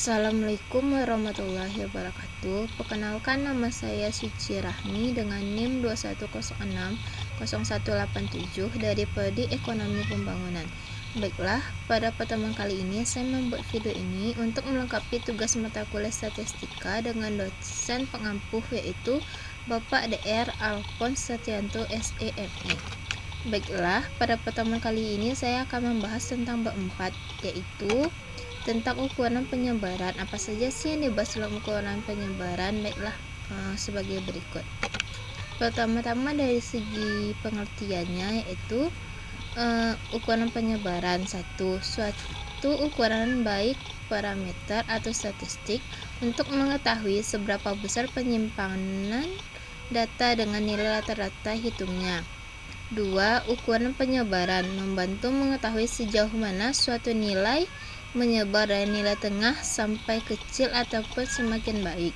Assalamualaikum warahmatullahi wabarakatuh. Perkenalkan, nama saya Suci Rahmi dengan NIM 21060187 dari Prodi Ekonomi Pembangunan. Baiklah, pada pertemuan kali ini saya membuat video ini untuk melengkapi tugas mata kuliah statistika dengan dosen pengampuh, yaitu Bapak Dr. Alphonse Setianto SEME. Baiklah, pada pertemuan kali ini saya akan membahas tentang bab 4, yaitu tentang ukuran penyebaran. Apa saja sih yang dibahas dalam ukuran penyebaran? Baiklah, sebagai berikut. Pertama-tama dari segi pengertiannya, yaitu ukuran penyebaran. Suatu ukuran baik parameter atau statistik untuk mengetahui seberapa besar penyimpangan data dengan nilai rata-rata hitungnya. 2. Ukuran penyebaran membantu mengetahui sejauh mana suatu nilai menyebar dari nilai tengah sampai kecil ataupun semakin baik.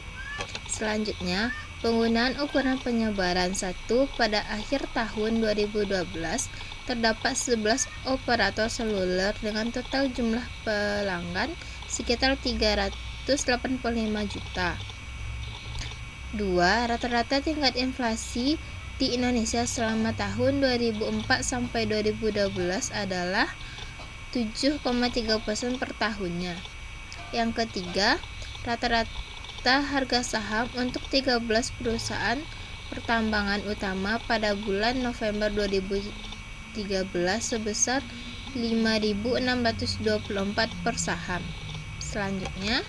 Selanjutnya, penggunaan ukuran penyebaran. 1. Pada akhir tahun 2012, terdapat 11 operator seluler dengan total jumlah pelanggan sekitar 385 juta. 2. Rata-rata tingkat inflasi di Indonesia selama tahun 2004 sampai 2012 adalah 7,3% per tahunnya. Yang ketiga, rata-rata harga saham untuk 13 perusahaan pertambangan utama pada bulan November 2013 sebesar 5.624 per saham. Selanjutnya,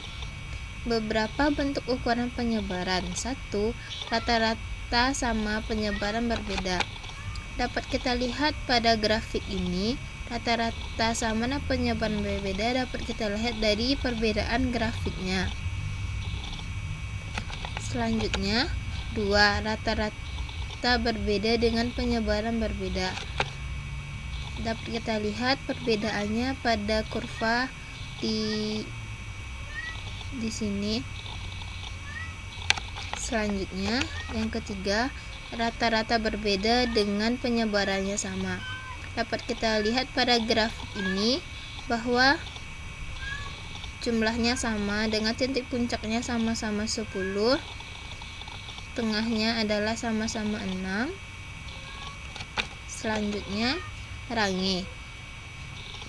beberapa bentuk ukuran penyebaran. 1. Rata-rata sama, penyebaran berbeda. Dapat kita lihat pada grafik ini, rata-rata sama dan penyebaran berbeda dapat kita lihat dari perbedaan grafiknya. Selanjutnya, 2. Rata-rata berbeda dengan penyebaran berbeda. Dapat kita lihat perbedaannya pada kurva di sini. Selanjutnya, yang ketiga, rata-rata berbeda dengan penyebarannya sama. Dapat kita lihat pada grafik ini bahwa jumlahnya sama dengan titik puncaknya sama-sama 10, tengahnya adalah sama-sama 6. Selanjutnya, range.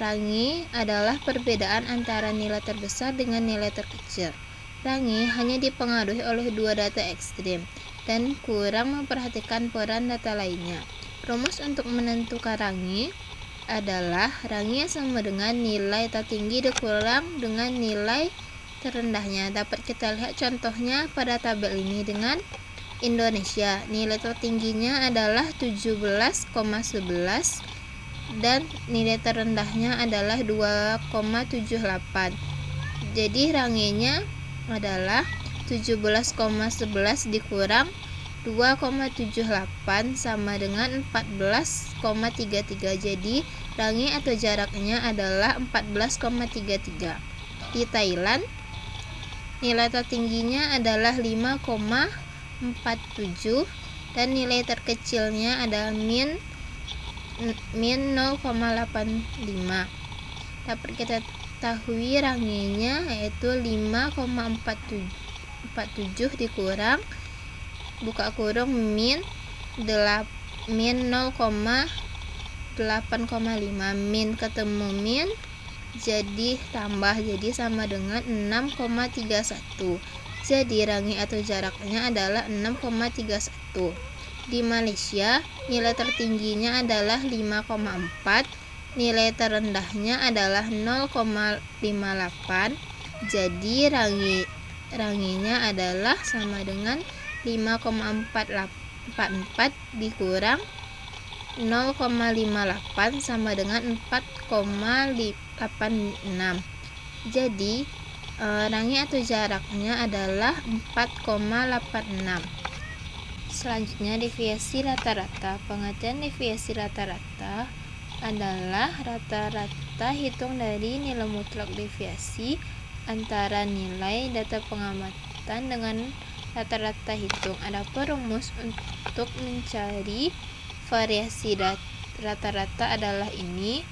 Range adalah perbedaan antara nilai terbesar dengan nilai terkecil. Range hanya dipengaruhi oleh dua data ekstrem dan kurang memperhatikan peran data lainnya. Rumus untuk menentukan range adalah range sama dengan nilai tertinggi dikurang dengan nilai terendahnya. Dapat kita lihat contohnya pada tabel ini dengan Indonesia. Nilai tertingginya adalah 17,11 dan nilai terendahnya adalah 2,78. Jadi range-nya adalah 17,11 dikurang 2,78 sama dengan 14,33. Jadi range atau jaraknya adalah 14,33. Di Thailand, nilai tertingginya adalah 5,47 dan nilai terkecilnya adalah min 0,85. Dapat kita ketahui range-nya yaitu 5,47 dikurang buka kurung min 0,85, min ketemu min jadi tambah, jadi sama dengan 6,31. Jadi range atau jaraknya adalah 6,31. Di Malaysia, nilai tertingginya adalah 5,4, nilai terendahnya adalah 0,58. Jadi range-nya adalah sama dengan 5,444 dikurang 0,58 sama dengan 4,86. Jadi range atau jaraknya adalah 4,86. Selanjutnya, deviasi rata-rata. Pengertian deviasi rata-rata adalah rata-rata hitung dari nilai mutlak deviasi antara nilai data pengamatan dengan rata-rata hitung. Adapun rumus untuk mencari variasi rata-rata adalah ini.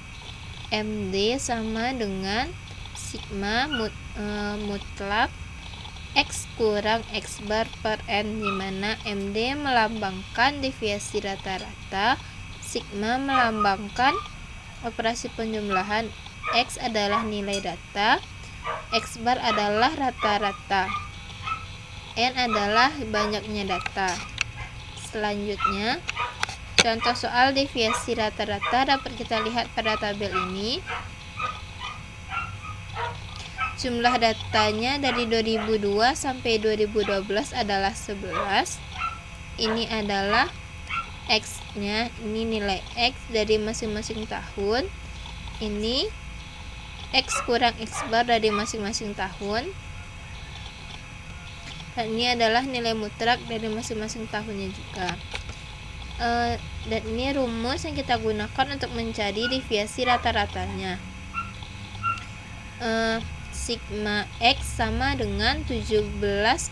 MD sama dengan sigma mutlak X kurang X bar per N, di mana MD melambangkan deviasi rata-rata, sigma melambangkan operasi penjumlahan, X adalah nilai data, X bar adalah rata-rata, N adalah banyaknya data. Selanjutnya, contoh soal deviasi rata-rata dapat kita lihat pada tabel ini. Jumlah datanya dari 2002 sampai 2012 adalah 11. Ini adalah X-nya, ini nilai X dari masing-masing tahun. Ini X kurang X bar dari masing-masing tahun. Dan ini adalah nilai mutlak dari masing-masing tahunnya juga. Dan ini rumus yang kita gunakan untuk mencari deviasi rata-ratanya. Sigma X sama dengan 17,81.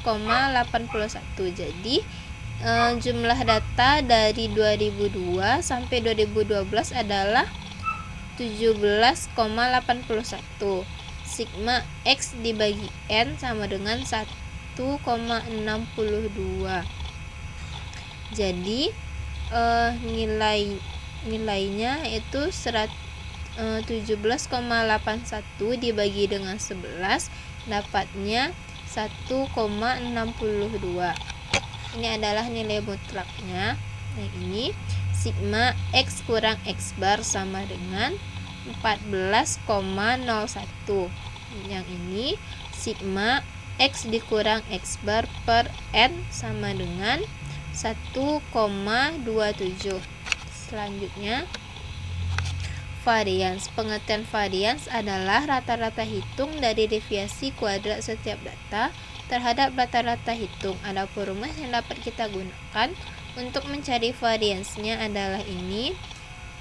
Jadi jumlah data dari 2002 sampai 2012 adalah 17,81. Sigma X dibagi N sama dengan 1,62. Jadi nilainya itu 17,81 dibagi dengan 11 dapatnya 1,62. Ini adalah nilai mutlaknya. Nah, ini sigma X kurang X bar sama dengan 14,01. Yang ini sigma X dikurang X bar per N sama dengan 1,27. Selanjutnya, varians. Pengertian varians adalah rata-rata hitung dari deviasi kuadrat setiap data terhadap rata-rata hitung. Adapun rumus yang dapat kita gunakan untuk mencari variansnya adalah ini.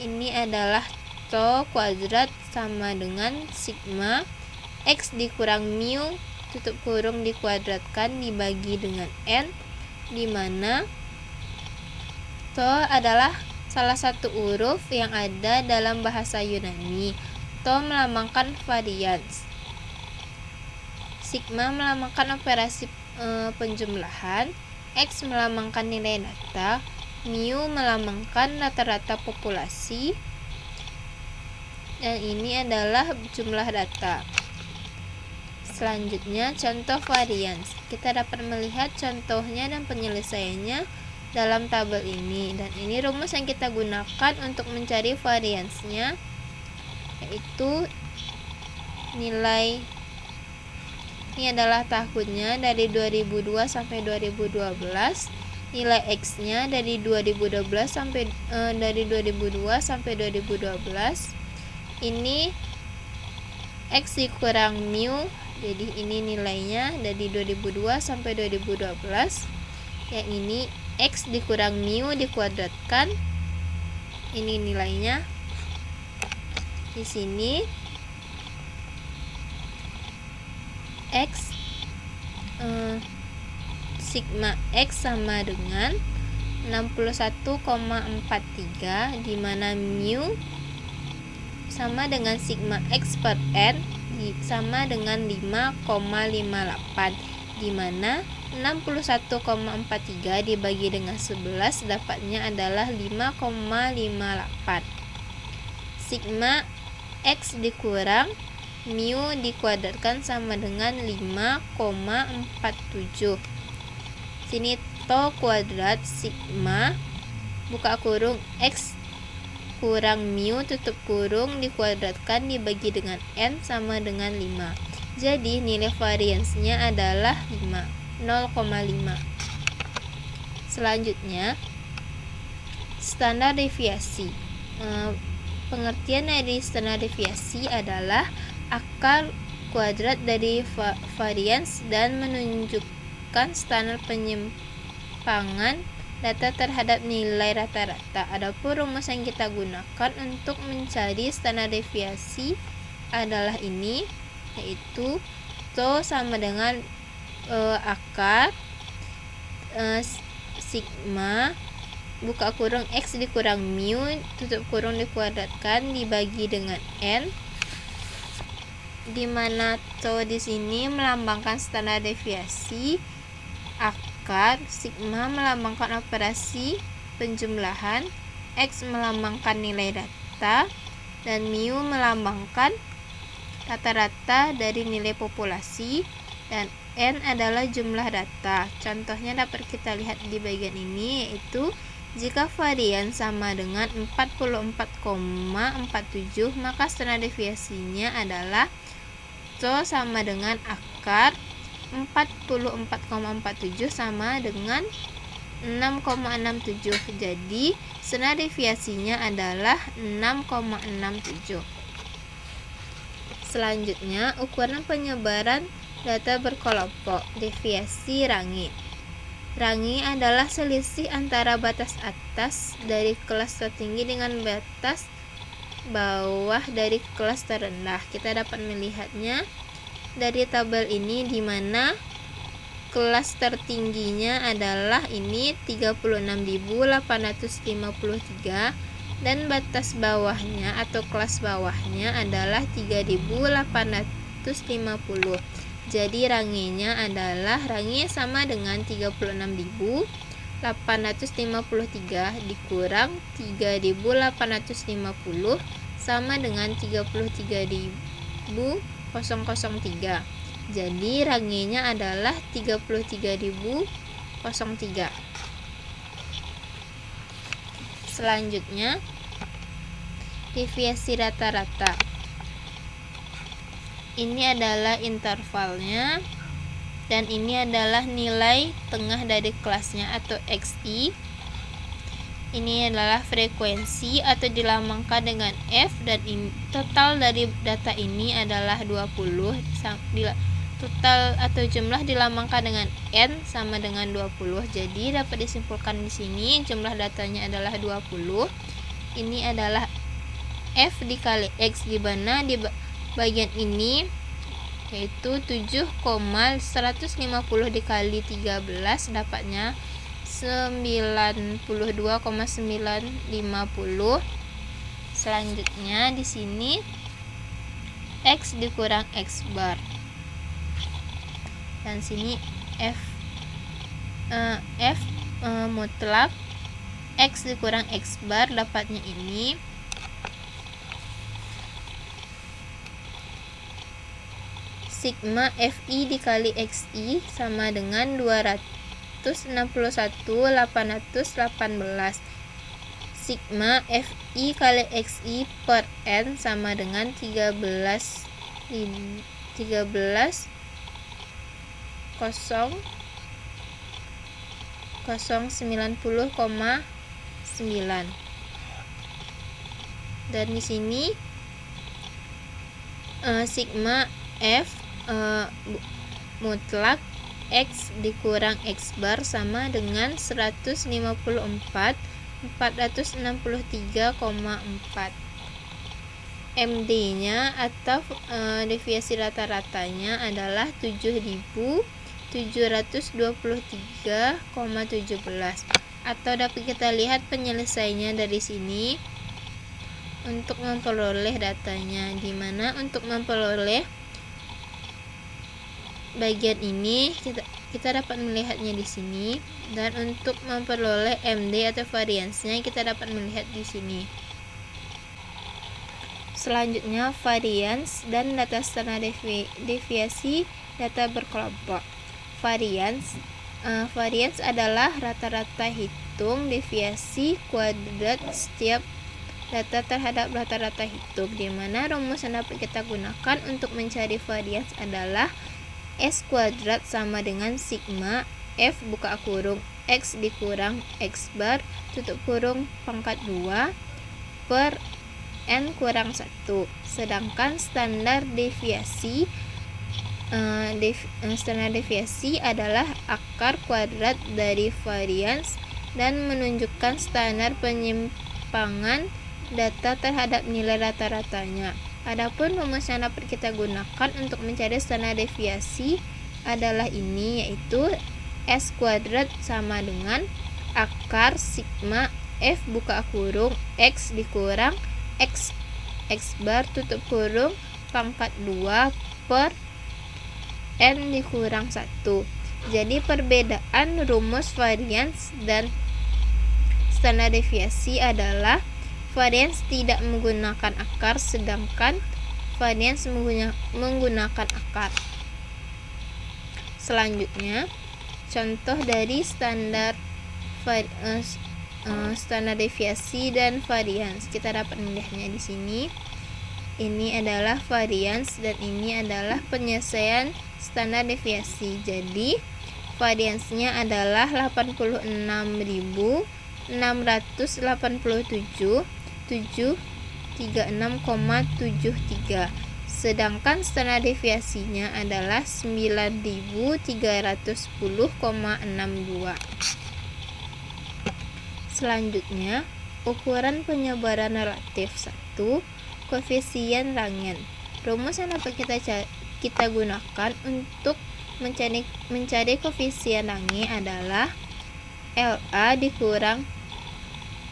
Ini adalah to kuadrat sama dengan sigma X dikurang mu tutup kurung dikuadratkan dibagi dengan N, di mana to adalah salah satu huruf yang ada dalam bahasa Yunani. To melambangkan varians. Sigma melambangkan operasi penjumlahan. X melambangkan nilai data. Mu melambangkan rata-rata populasi. Dan ini adalah jumlah data. Selanjutnya, contoh varians. Kita dapat melihat contohnya dan penyelesaiannya dalam tabel ini, dan ini rumus yang kita gunakan untuk mencari variansnya, yaitu nilai, ini adalah tahunnya dari 2002 sampai 2012, nilai X-nya dari 2012 sampai dari 2002 sampai 2012. Ini X dikurang mu, jadi ini nilainya dari 2002 sampai 2012. Yang ini X dikurang mu dikuadratkan, ini nilainya. Di sini X sigma X sama dengan 61,43, di mana mu sama dengan sigma X per N sama dengan 5,58, di mana 61,43 dibagi dengan 11 dapatnya adalah 5,58. Sigma X dikurang mu dikuadratkan sama dengan 5,47. Sini to kuadrat sigma buka kurung X kurang mu tutup kurung dikuadratkan dibagi dengan N sama dengan 5. Jadi nilai variansnya adalah 0,5. Selanjutnya, standar deviasi. Pengertian dari standar deviasi adalah akar kuadrat dari varians dan menunjukkan standar penyimpangan data terhadap nilai rata-rata. Adapun rumus yang kita gunakan untuk mencari standar deviasi adalah ini, yaitu to sama dengan akar sigma buka kurung X dikurang mu tutup kurung dikuadratkan dibagi dengan N, di mana tau di sini melambangkan standar deviasi, akar, sigma melambangkan operasi penjumlahan, x melambangkan nilai data, dan mu melambangkan rata-rata dari nilai populasi, dan n adalah jumlah data. Contohnya dapat kita lihat di bagian ini, yaitu jika varian sama dengan 44,47, maka standar deviasinya adalah tau sama dengan akar 44,47 sama dengan 6,67. Jadi standar deviasinya adalah 6,67. Selanjutnya, ukuran penyebaran data berkelompok, deviasi range. Range adalah selisih antara batas atas dari kelas tertinggi dengan batas bawah dari kelas terendah. Kita dapat melihatnya dari tabel ini, di mana kelas tertingginya adalah ini 36.853 dan batas bawahnya atau kelas bawahnya adalah 3.850. Jadi rangenya adalah range sama dengan 36.853 dikurang 3.850 sama dengan 33.003. Jadi rangenya adalah 33.003. Selanjutnya, deviasi rata-rata. Ini adalah intervalnya, dan ini adalah nilai tengah dari kelasnya atau XI. Ini adalah frekuensi atau dilambangkan dengan F, dan total dari data ini adalah 20. Total atau jumlah dilambangkan dengan N sama dengan 20. Jadi dapat disimpulkan di sini jumlah datanya adalah 20. Ini adalah F dikali X, di mana di bagian ini yaitu 7,150 dikali 13 dapatnya 92,950. Selanjutnya di sini X dikurang X bar, dan sini F mutlak X dikurang X bar dapatnya ini sigma Fi dikali Xi sama dengan 261.818. Sigma Fi kali Xi per N sama dengan 13,090,9. Dan di sini sigma F mutlak X dikurang X bar sama dengan 154.463,4. MD nya atau deviasi rata-ratanya adalah 7.723,17, atau dapat kita lihat penyelesaiannya dari sini untuk memperoleh datanya, di mana untuk memperoleh bagian ini kita dapat melihatnya di sini, dan untuk memperoleh MD atau variansnya kita dapat melihat di sini. Selanjutnya, varians dan data standar deviasi data berkelompok. Varians adalah rata-rata hitung deviasi kuadrat setiap data terhadap rata-rata hitung, di mana rumus yang dapat kita gunakan untuk mencari varians adalah S kuadrat sama dengan sigma F buka kurung X dikurang X bar tutup kurung pangkat 2 per N kurang 1. Sedangkan standar deviasi adalah akar kuadrat dari varians dan menunjukkan standar penyimpangan data terhadap nilai rata-ratanya. Adapun rumus yang dapat kita gunakan untuk mencari standar deviasi adalah ini, yaitu S kuadrat sama dengan akar sigma F buka kurung X dikurang X bar tutup kurung pangkat 2 per N dikurang 1. Jadi perbedaan rumus varians dan standar deviasi adalah varians tidak menggunakan akar, sedangkan varians menggunakan akar. Selanjutnya, contoh dari standar deviasi dan varians. Kita dapat melihatnya di sini. Ini adalah varians dan ini adalah penyelesaian standar deviasi. Jadi variansnya adalah 86.687.736,73. Sedangkan standar deviasinya adalah 9.310,62. Selanjutnya, ukuran penyebaran relatif 1. Koefisien Rangen. Rumus yang dapat kita gunakan untuk mencari koefisien Range adalah LA dikurang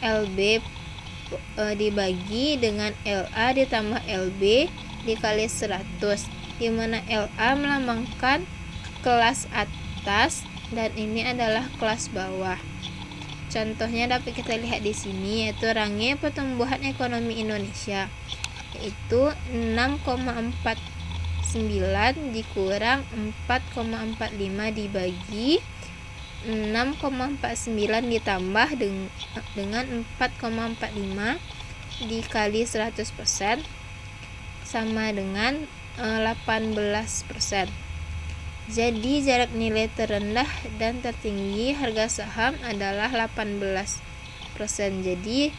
LB dibagi dengan LA ditambah LB dikali 100, di mana LA melambangkan kelas atas dan ini adalah kelas bawah. Contohnya dapat kita lihat di sini, yaitu Range pertumbuhan ekonomi Indonesia, yaitu 6,49 dikurang 4,45 dibagi 6,49 ditambah dengan 4,45 dikali 100% sama dengan 18%. Jadi jarak nilai terendah dan tertinggi harga saham adalah 18%. Jadi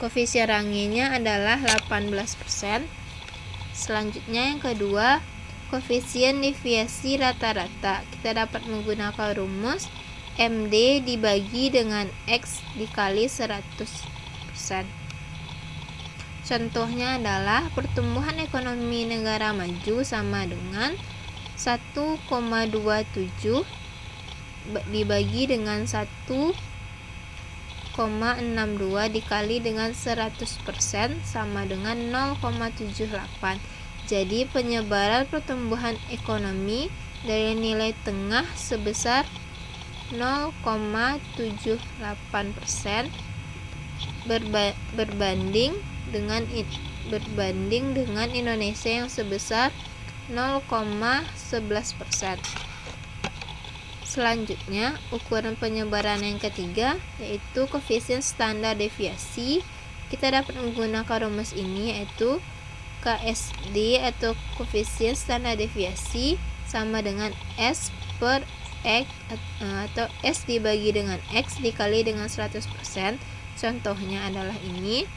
koefisien Range-nya adalah 18%. Selanjutnya yang kedua, koefisien deviasi rata-rata. Kita dapat menggunakan rumus MD dibagi dengan X dikali 100%. Contohnya adalah pertumbuhan ekonomi negara maju sama dengan 1,27 dibagi dengan 1,62 dikali dengan 100% sama dengan 0,78. Jadi penyebaran pertumbuhan ekonomi dari nilai tengah sebesar 0,78% berbanding dengan Indonesia yang sebesar 0,11%. Selanjutnya, ukuran penyebaran yang ketiga yaitu koefisien standar deviasi. Kita dapat menggunakan rumus ini, yaitu KSD atau koefisien standar deviasi sama dengan S per X atau S dibagi dengan X dikali dengan 100%. Contohnya adalah ini.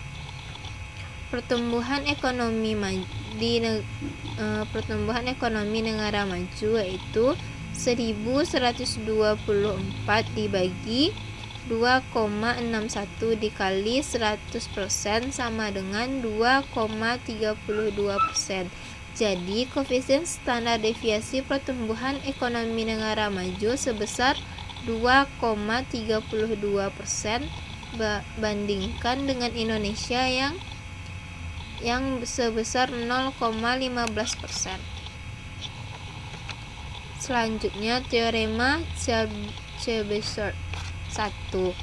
Pertumbuhan ekonomi negara maju yaitu 1124 dibagi 2,61 dikali 100% sama dengan 2,32%. Jadi koefisien standar deviasi pertumbuhan ekonomi negara maju sebesar 2,32% bandingkan dengan Indonesia yang sebesar 0,15%. Selanjutnya, teorema Chebyshev 1.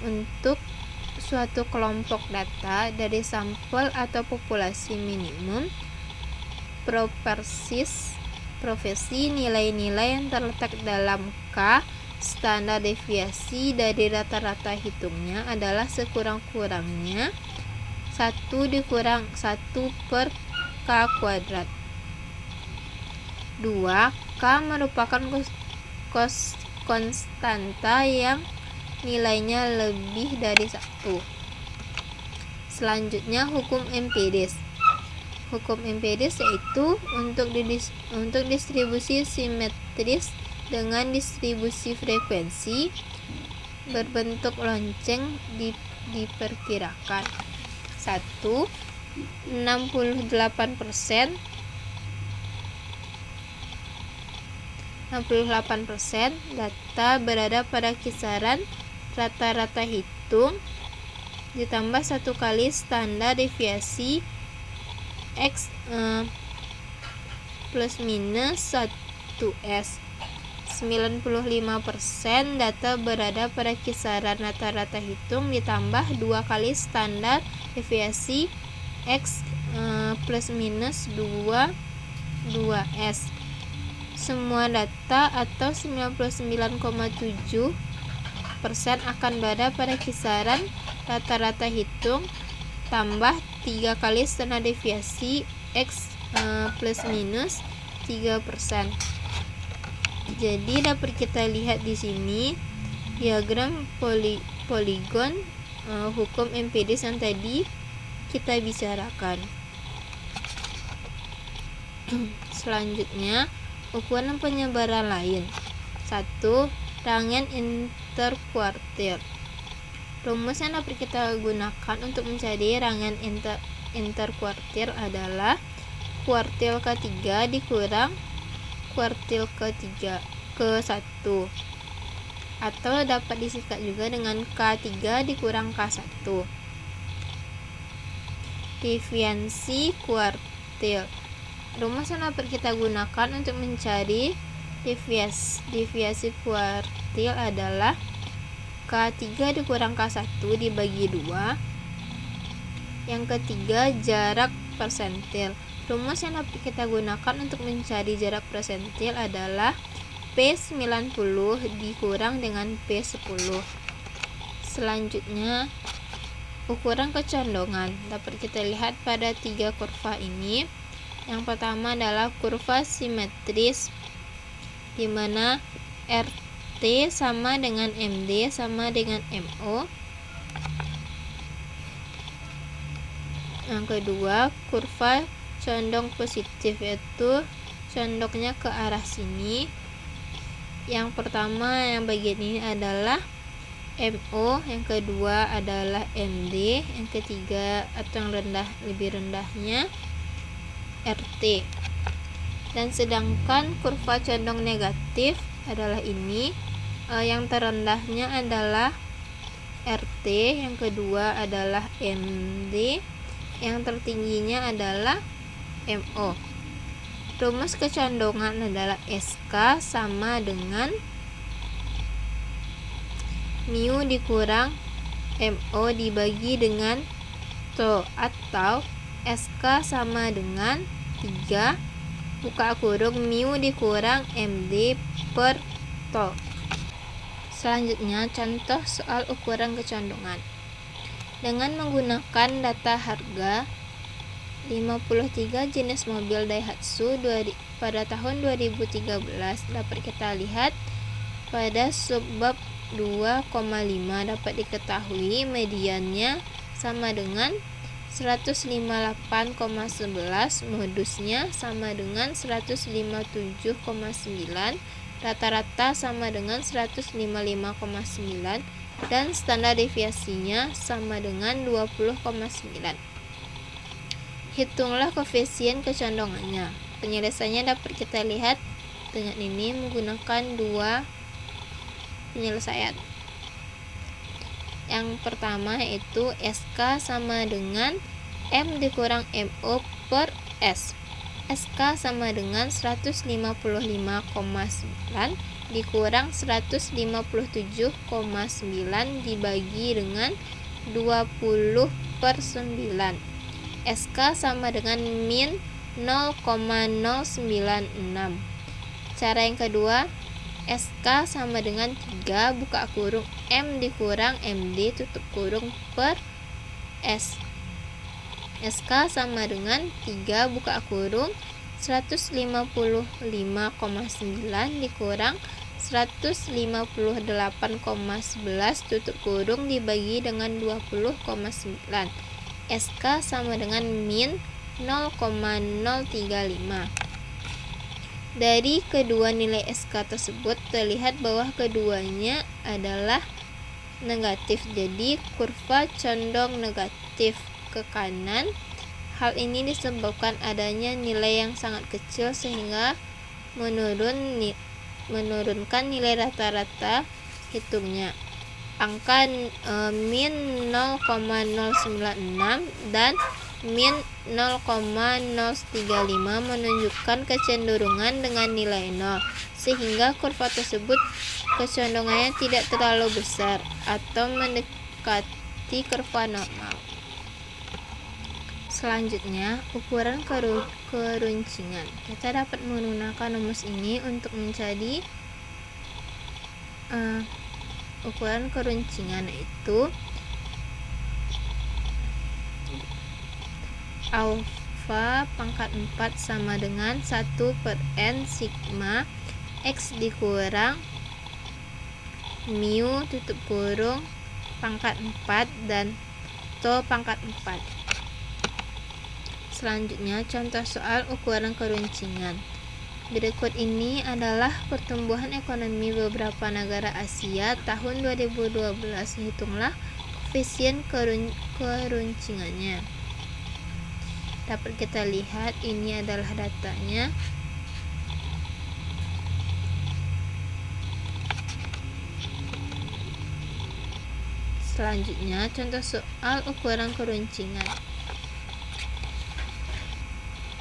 Untuk suatu kelompok data dari sampel atau populasi minimum, profesi nilai-nilai yang terletak dalam K standar deviasi dari rata-rata hitungnya adalah sekurang-kurangnya 1 dikurang 1 per K kuadrat. 2. K merupakan konstanta yang nilainya lebih dari 1. Selanjutnya, hukum empiris. Hukum empiris yaitu untuk distribusi simetris dengan distribusi frekuensi berbentuk lonceng diperkirakan 1. 68% data berada pada kisaran rata-rata hitung ditambah 1 kali standar deviasi X plus minus 1S. 95% data berada pada kisaran rata-rata hitung ditambah 2 kali standar deviasi X plus minus 2S. Semua data atau 99,7% akan berada pada kisaran rata-rata hitung tambah 3 kali standar deviasi X plus minus 3%. Jadi dapat kita lihat di sini diagram poligon hukum empiris yang tadi kita bicarakan. Selanjutnya, ukuran penyebaran lain. 1. Rangkaian interkuartil. Rumus yang dapat kita gunakan untuk mencari rangkaian interkuartil adalah kuartil ke-3 dikurang kuartil ke-1, atau dapat disingkat juga dengan K3 dikurang K1. Deviasi kuartil. Rumus yang dapat kita gunakan untuk mencari deviasi kuartil adalah K3 dikurang K1 dibagi 2. Yang ketiga, jarak persentil. Rumus yang dapat kita gunakan untuk mencari jarak persentil adalah P90 dikurang dengan P10. Selanjutnya, ukuran kecondongan. Dapat kita lihat pada 3 kurva ini. Yang pertama adalah kurva simetris, di mana RT sama dengan MD sama dengan MO. Yang kedua, kurva condong positif, yaitu condongnya ke arah sini. Yang pertama yang bagian ini adalah MO, yang kedua adalah MD, yang ketiga atau yang lebih rendahnya RT. Dan sedangkan kurva condong negatif adalah ini, yang terendahnya adalah RT, yang kedua adalah MD, yang tertingginya adalah MO. Rumus kecondongan adalah SK sama dengan mu dikurang MO dibagi dengan TO, atau SK sama dengan 3 buka kurung mu dikurang MD per TO. Selanjutnya, contoh soal ukuran kecondongan. Dengan menggunakan data harga 53 jenis mobil Daihatsu pada tahun 2013, dapat kita lihat pada subbab 2,5 dapat diketahui mediannya sama dengan 158,11, modusnya sama dengan 157,9, rata-rata sama dengan 155,9, dan standar deviasinya sama dengan 20,9. Hitunglah koefisien kecondongannya. Penyelesaiannya dapat kita lihat dengan ini menggunakan 2 penyelesaian. Yang pertama yaitu SK sama dengan M dikurang MO per S. SK sama dengan 155,9 dikurang 157,9 dibagi dengan 20/9. SK sama dengan min 0,096. Cara yang kedua, SK sama dengan 3 buka kurung M dikurang MD tutup kurung per S. SK sama dengan 3 buka kurung 155,9 dikurang 158,11 tutup kurung dibagi dengan 20,9. SK sama dengan min 0,035. Dari kedua nilai SK tersebut terlihat bahwa keduanya adalah negatif, jadi kurva condong negatif ke kanan. Hal ini disebabkan adanya nilai yang sangat kecil sehingga menurunkan nilai rata-rata hitungnya. angka min 0,096 dan min 0,035 menunjukkan kecenderungan dengan nilai 0, sehingga kurva tersebut kecenderungannya tidak terlalu besar atau mendekati kurva normal. Selanjutnya, ukuran keruncingan. Kita dapat menggunakan rumus ini untuk mencari ukuran keruncingan, yaitu alfa pangkat 4 sama dengan 1/n sigma x dikurang mu tutup kurung pangkat 4 dan to pangkat 4. Selanjutnya, contoh soal ukuran keruncingan. Berikut ini adalah pertumbuhan ekonomi beberapa negara Asia tahun 2012. Hitunglah koefisien keruncingannya. Dapat kita lihat ini adalah datanya. Selanjutnya, contoh soal ukuran keruncingan.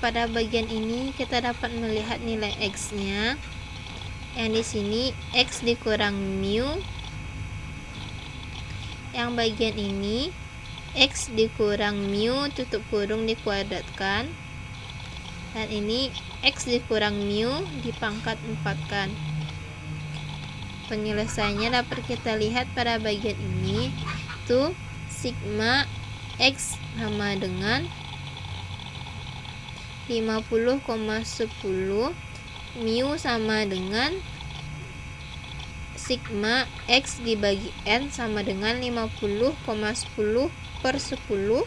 Pada bagian ini kita dapat melihat nilai x-nya, yang di sini x dikurang mu. Yang bagian ini x dikurang mu tutup kurung dikuadratkan, dan ini x dikurang mu dipangkat 4 kan. Penyelesaiannya dapat kita lihat pada bagian ini, tuh sigma x sama dengan 50,10, mu sama dengan sigma x dibagi n sama dengan 50,10/10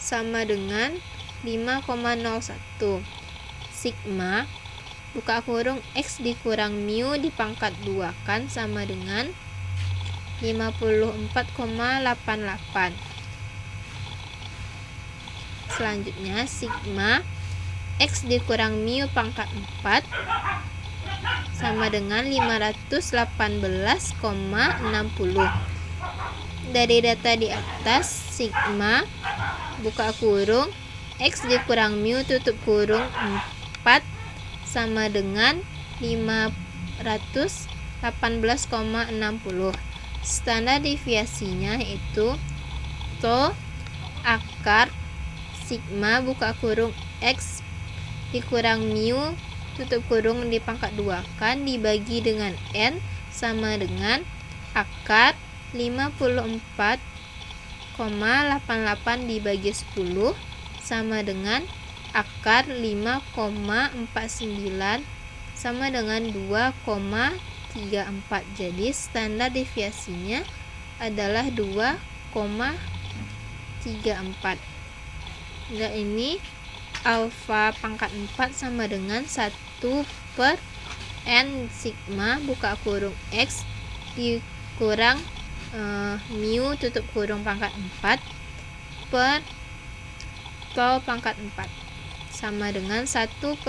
sama dengan 5,01. Sigma buka kurung x dikurang mu dipangkat 2 kan sama dengan 54,88. Selanjutnya, sigma x dikurang mu pangkat 4 sama dengan 518,60. Dari data di atas, sigma buka kurung x dikurang mu tutup kurung 4 sama dengan 518,60. Standar deviasinya itu to akar sigma buka kurung x dikurang mu tutup kurung dipangkat 2 kan dibagi dengan n sama dengan akar 54,88 dibagi 10 sama dengan akar 5,49 sama dengan 2,34. Jadi standar deviasinya adalah 2,34. Dan ini alfa pangkat 4 sama dengan 1/n sigma buka kurung x dikurang mu tutup kurung pangkat 4 per to pangkat 4 sama dengan 1/10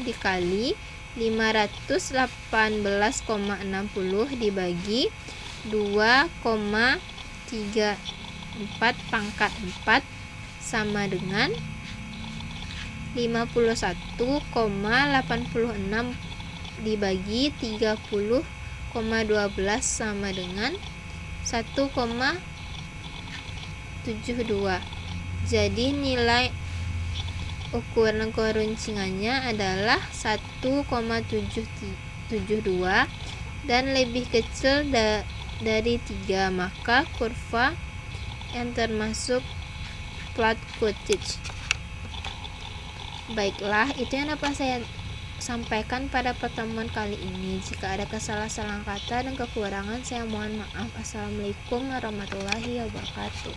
dikali 518,60 dibagi 2,34 pangkat 4 sama dengan 51,86 dibagi 30,12 sama dengan 1,72. Jadi nilai ukuran keruncingannya adalah 1,772 dan lebih kecil dari 3, maka kurva yang termasuk flat cottage. Baiklah, itu yang dapat saya sampaikan pada pertemuan kali ini. Jika ada kesalahan kata dan kekurangan, saya mohon maaf. Assalamualaikum warahmatullahi wabarakatuh.